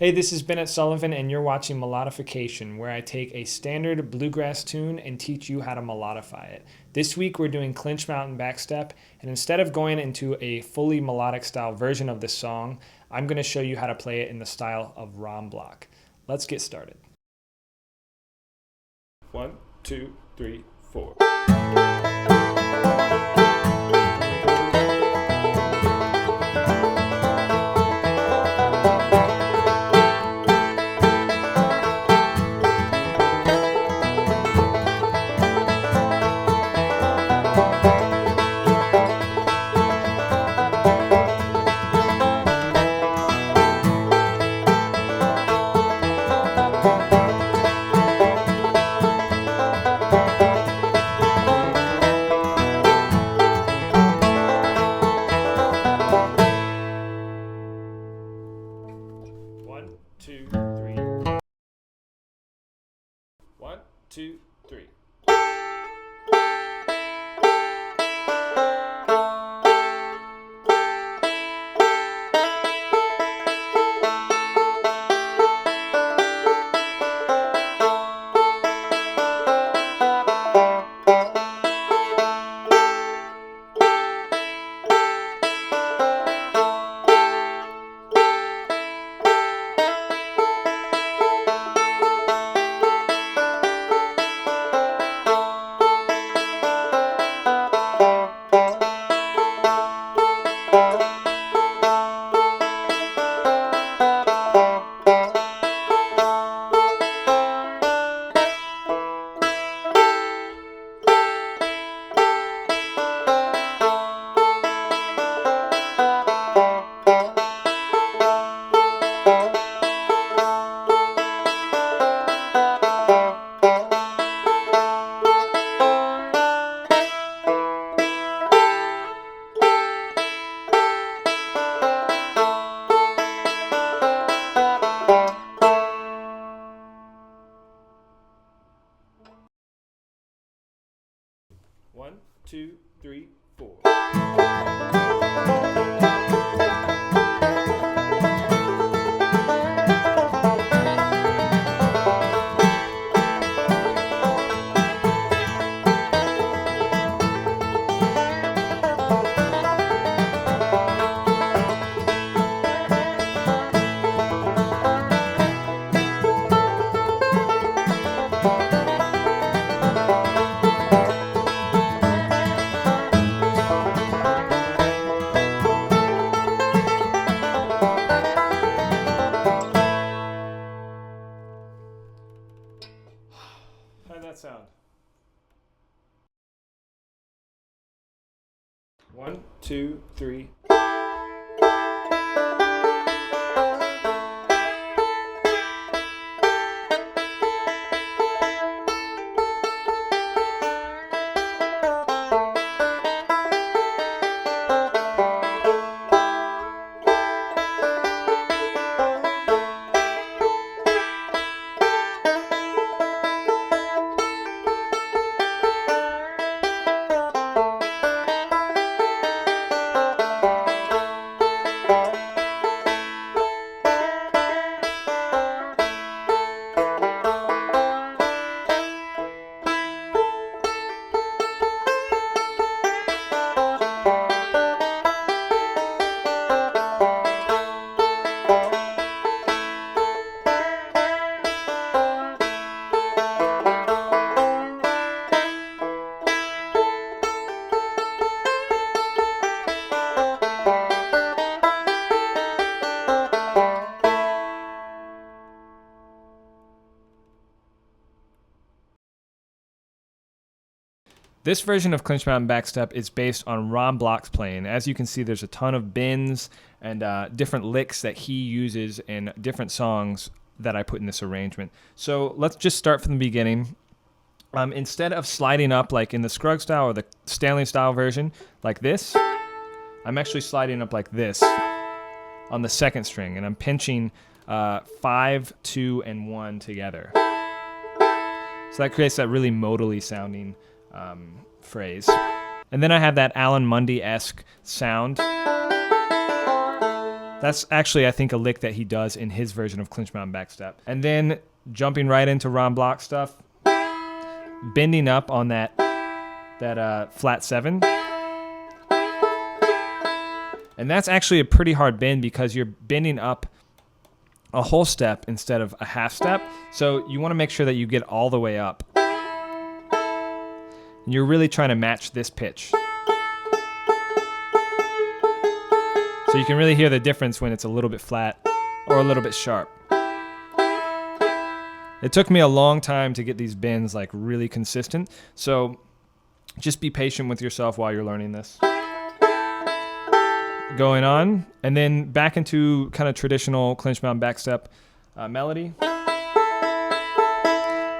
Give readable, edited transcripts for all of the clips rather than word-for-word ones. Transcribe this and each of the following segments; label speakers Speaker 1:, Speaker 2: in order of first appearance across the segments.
Speaker 1: Hey, this is Bennett Sullivan, and you're watching Melodification, where I take a standard bluegrass tune and teach you how to melodify it. This week we're doing Clinch Mountain Backstep, and instead of going into a fully melodic style version of this song, I'm going to show you how to play it in the style of rom block. Let's get started. 1, 2, 3, 4. One, two, three. 1, 2, 3. One, two, three, 4. How'd that sound? 1, 2, 3. This version of Clinch Mountain Backstep is based on Ron Block's playing. As you can see, there's a ton of bends and different licks that he uses in different songs that I put in this arrangement. So let's just start from the beginning. Instead of sliding up like in the Scruggs style or the Stanley style version, like this, I'm actually sliding up like this on the second string, and I'm pinching 5, 2, and 1 together. So that creates that really modally sounding phrase. And then I have that Alan Mundy-esque sound. That's actually, I think, a lick that he does in his version of Clinch Mountain Backstep. And then jumping right into Ron Block stuff, bending up on that flat 7. And that's actually a pretty hard bend because you're bending up a whole step instead of a half step. So you want to make sure that you get all the way up. And you're really trying to match this pitch. So you can really hear the difference when it's a little bit flat or a little bit sharp. It took me a long time to get these bends like really consistent. So just be patient with yourself while you're learning this. Going on, and then back into kind of traditional Clinch Mountain Backstep melody.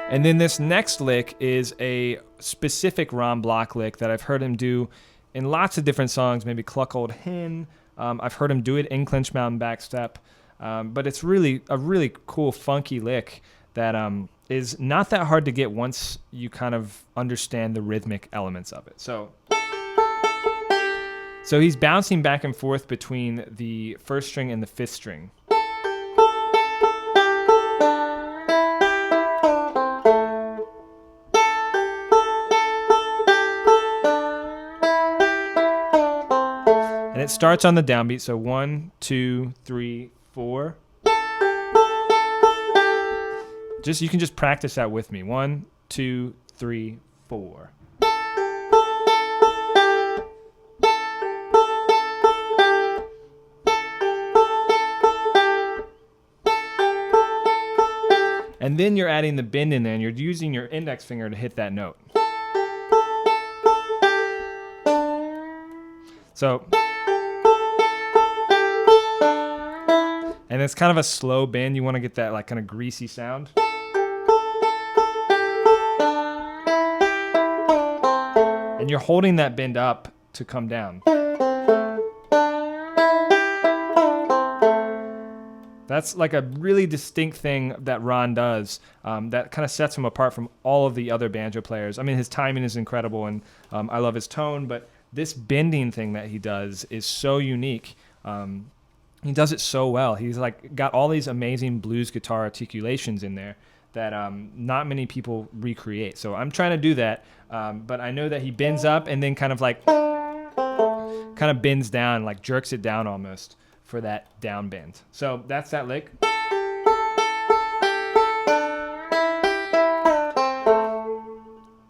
Speaker 1: And then this next lick is a specific Ron Block lick that I've heard him do in lots of different songs, maybe Cluck Old Hen. I've heard him do it in Clinch Mountain Backstep, but it's really a really cool, funky lick that is not that hard to get once you kind of understand the rhythmic elements of it. So he's bouncing back and forth between the first string and the fifth string. And it starts on the downbeat, so 1, 2, 3, 4. You can just practice that with me. 1, 2, 3, 4. And then you're adding the bend in there, and you're using your index finger to hit that note. So, and it's kind of a slow bend. You want to get that like kind of greasy sound. And you're holding that bend up to come down. That's like a really distinct thing that Ron does that kind of sets him apart from all of the other banjo players. I mean, his timing is incredible, and I love his tone, but this bending thing that he does is so unique. He does it so well. He's like got all these amazing blues guitar articulations in there that not many people recreate. So I'm trying to do that, but I know that he bends up and then kind of bends down, like jerks it down almost for that down bend. So that's that lick.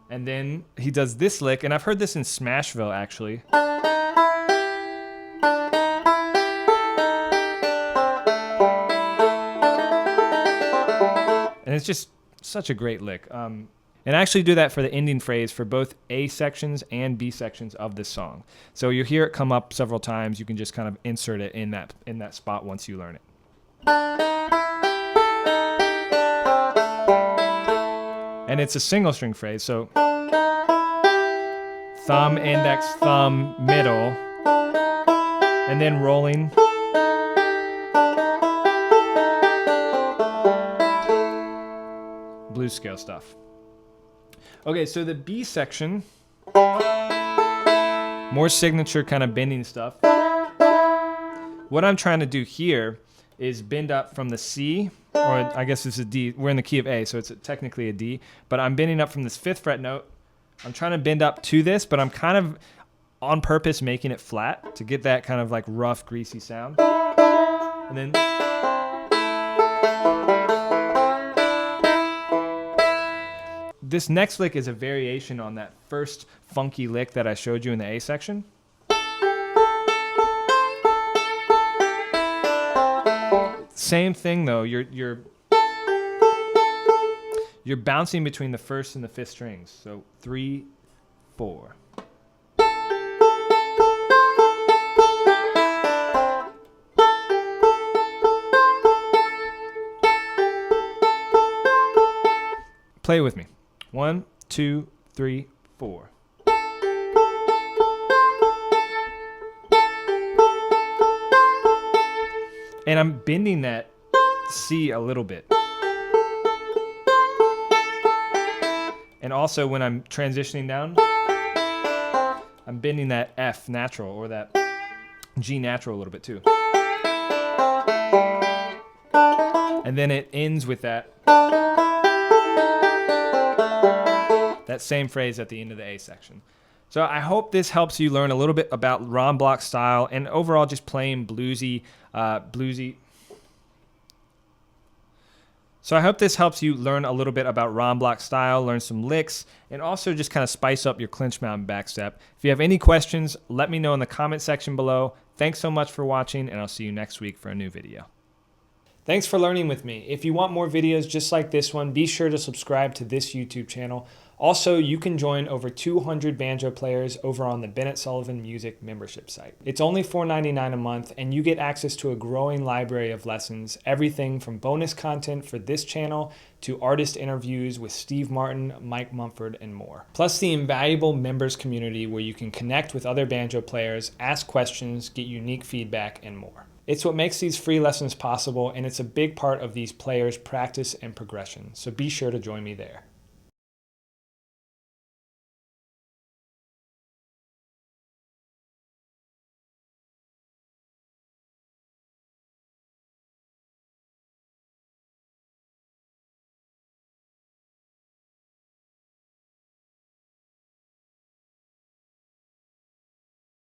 Speaker 1: And then he does this lick, and I've heard this in Smashville actually. And it's just such a great lick. And I actually do that for the ending phrase for both A sections and B sections of this song. So you'll hear it come up several times. You can just kind of insert it in that spot once you learn it. And it's a single string phrase, so thumb, index, thumb, middle, and then rolling. Blues scale stuff. Okay, so the B section, more signature kind of bending stuff. What I'm trying to do here is bend up from the C, or I guess it's a D. We're in the key of A, so it's technically a D. But I'm bending up from this 5th fret note. I'm trying to bend up to this, but I'm kind of on purpose making it flat to get that kind of like rough, greasy sound. And then this next lick is a variation on that first funky lick that I showed you in the A section. Same thing though, you're bouncing between the 1st and the 5th strings. So 3, 4. Play with me. 1, 2, 3, 4. And I'm bending that C a little bit. And also when I'm transitioning down, I'm bending that F natural or that G natural a little bit too. And then it ends with that same phrase at the end of the A section. So I hope this helps you learn a little bit about Ron Block style and overall just playing bluesy. So I hope this helps you learn a little bit about Ron Block style, learn some licks, and also just kind of spice up your clinch mount and backstep. If you have any questions, let me know in the comment section below. Thanks so much for watching, and I'll see you next week for a new video. Thanks for learning with me. If you want more videos just like this one, be sure to subscribe to this YouTube channel. Also, you can join over 200 banjo players over on the Bennett Sullivan Music membership site. It's only $4.99 a month, and you get access to a growing library of lessons, everything from bonus content for this channel to artist interviews with Steve Martin, Mike Mumford, and more. Plus the invaluable members community where you can connect with other banjo players, ask questions, get unique feedback, and more. It's what makes these free lessons possible, and it's a big part of these players' practice and progression, so be sure to join me there.